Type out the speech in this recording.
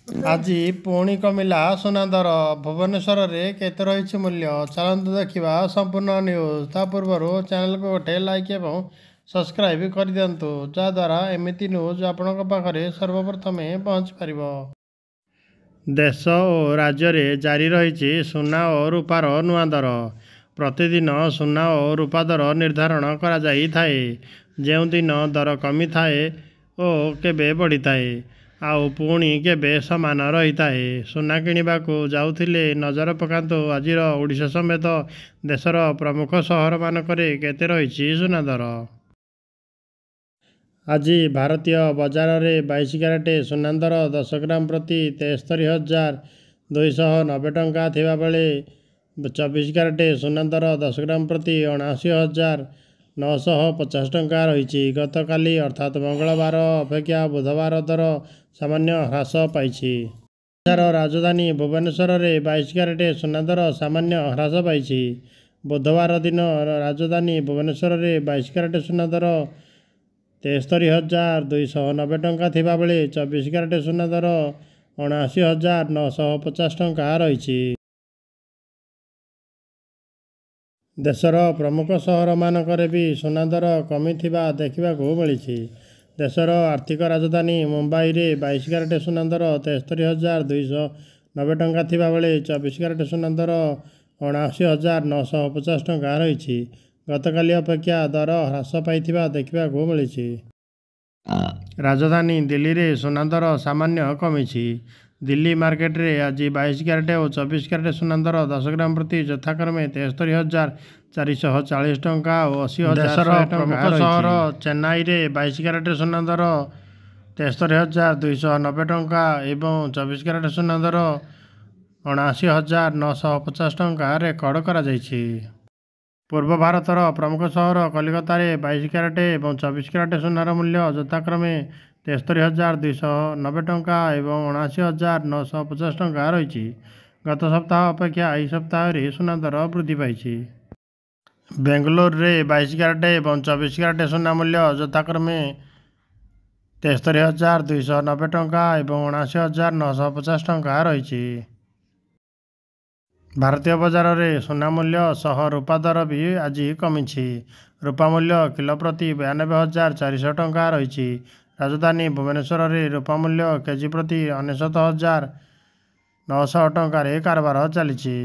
ଆଜି ପୁଣି କମିଲା ସୁନା ଦର। ଭୁବନେଶ୍ୱରରେ କେତେ ରହିଛି ମୂଲ୍ୟ? ଚାଲନ୍ତୁ ଦେଖିବା ସମ୍ପୂର୍ଣ୍ଣ ନ୍ୟୁଜ୍। ତା ପୂର୍ବରୁ ଚ୍ୟାନେଲକୁ ଗୋଟେ ଲାଇକ୍ ଏବଂ ସବସ୍କ୍ରାଇବ୍ କରିଦିଅନ୍ତୁ, ଯାହାଦ୍ୱାରା ଏମିତି ନ୍ୟୁଜ୍ ଆପଣଙ୍କ ପାଖରେ ସର୍ବପ୍ରଥମେ ପହଞ୍ଚିପାରିବ। ଦେଶ ଓ ରାଜ୍ୟରେ ଜାରି ରହିଛି ସୁନା ଓ ରୂପାର ନୂଆ ଦର। ପ୍ରତିଦିନ ସୁନା ଓ ରୂପା ଦର ନିର୍ଦ୍ଧାରଣ କରାଯାଇଥାଏ। ଯେଉଁଦିନ ଦର କମିଥାଏ ଓ କେବେ ବଢ଼ିଥାଏ, ଆଉ ପୁଣି କେବେ ସମାନ ରହିଥାଏ। ସୁନା କିଣିବାକୁ ଯାଉଥିଲେ ନଜର ପକାନ୍ତୁ ଆଜିର ଓଡ଼ିଶା ସମେତ ଦେଶର ପ୍ରମୁଖ ସହରମାନଙ୍କରେ କେତେ ରହିଛି ସୁନା ଦର। ଆଜି ଭାରତୀୟ ବଜାରରେ 22 କ୍ୟାରେଟ୍ ସୁନା ଦର 10 ଗ୍ରାମ ପ୍ରତି 73,290 ଟଙ୍କା ଥିବାବେଳେ 24 କ୍ୟାରେଟ୍ ସୁନା ଦର 10 ଗ୍ରାମ ପ୍ରତି 79,950 ଟଙ୍କା ରହିଛି। ଗତକାଲି ଅର୍ଥାତ୍ ମଙ୍ଗଳବାର ଅପେକ୍ଷା ବୁଧବାର ଦର ସାମାନ୍ୟ ହ୍ରାସ ପାଇଛି। ଓଡ଼ିଶାର ରାଜଧାନୀ ଭୁବନେଶ୍ୱରରେ 22 କ୍ୟାରେଟ୍ ସୁନା ଦର ସାମାନ୍ୟ ହ୍ରାସ ପାଇଛି। ବୁଧବାର ଦିନ ରାଜଧାନୀ ଭୁବନେଶ୍ୱରରେ 22 କ୍ୟାରେଟ୍ ସୁନା ଦର 73,290 ଟଙ୍କା ଥିବାବେଳେ 24 କ୍ୟାରେଟ୍ ସୁନା ଦର 79,950 ଟଙ୍କା ରହିଛି। ଦେଶର ପ୍ରମୁଖ ସହରମାନଙ୍କରେ ବି ସୁନା ଦର କମିଥିବା ଦେଖିବାକୁ ମିଳିଛି। ଦେଶର ଆର୍ଥିକ ରାଜଧାନୀ ମୁମ୍ବାଇରେ 22 କ୍ୟାରେଟ୍ ସୁନା ଦର 73,290 ଟଙ୍କା ଥିବାବେଳେ 24 କ୍ୟାରେଟ୍ ସୁନା ଦର 79,950 ଟଙ୍କା ରହିଛି। ଗତକାଲି ଅପେକ୍ଷା ଦର ହ୍ରାସ ପାଇଥିବା ଦେଖିବାକୁ ମିଳିଛି। ରାଜଧାନୀ ଦିଲ୍ଲୀରେ ସୁନା ଦର ସାମାନ୍ୟ କମିଛି। ଦିଲ୍ଲୀ ମାର୍କେଟରେ ଆଜି 22 କ୍ୟାରେଟ୍ ଓ 24 କ୍ୟାରେଟ୍ ସୁନା ଦର 10 ଗ୍ରାମ ପ୍ରତି ଯଥାକ୍ରମେ 73,440 ଟଙ୍କା ଓ 80,100 ଟଙ୍କା ରହିଛି। ସହର ଚେନ୍ନାଇରେ 22 କ୍ୟାରେଟ୍ ସୁନା ଦର 73,290 ଟଙ୍କା ଏବଂ 24 କ୍ୟାରେଟ୍ ସୁନା ଦର 79,950 ଟଙ୍କା ରେକର୍ଡ କରାଯାଇଛି। ପୂର୍ବ ଭାରତର ପ୍ରମୁଖ ସହର କଲିକତାରେ 22 କ୍ୟାରେଟ୍ ଏବଂ 24 କ୍ୟାରେଟ୍ ସୁନାର ମୂଲ୍ୟ ଯଥାକ୍ରମେ 73,290 ଟଙ୍କା ଏବଂ 79,950 ଟଙ୍କା ରହିଛି। ଗତ ସପ୍ତାହ ଅପେକ୍ଷା ଏହି ସପ୍ତାହରେ ସୁନା ଦର ବୃଦ୍ଧି ପାଇଛି। ବେଙ୍ଗାଲୁରୁରେ 22 କ୍ୟାରେଟ୍ ଏବଂ 24 କ୍ୟାରେଟ୍ ସୁନା ମୂଲ୍ୟ ଯଥାକ୍ରମେ 73,290 ଟଙ୍କା ଏବଂ 79,950 ଟଙ୍କା ରହିଛି। ଭାରତୀୟ ବଜାରରେ ସୁନା ମୂଲ୍ୟ ସହ ରୂପା ଦର ବି ଆଜି କମିଛି। ରୂପା ମୂଲ୍ୟ କିଲୋ ପ୍ରତି 92,400 ଟଙ୍କା ରହିଛି। ରାଜଧାନୀ ଭୁବନେଶ୍ୱରରେ ରୂପା ମୂଲ୍ୟ କେଜି ପ୍ରତି 99,900 ଟଙ୍କାରେ କାରବାର ଚାଲିଛି।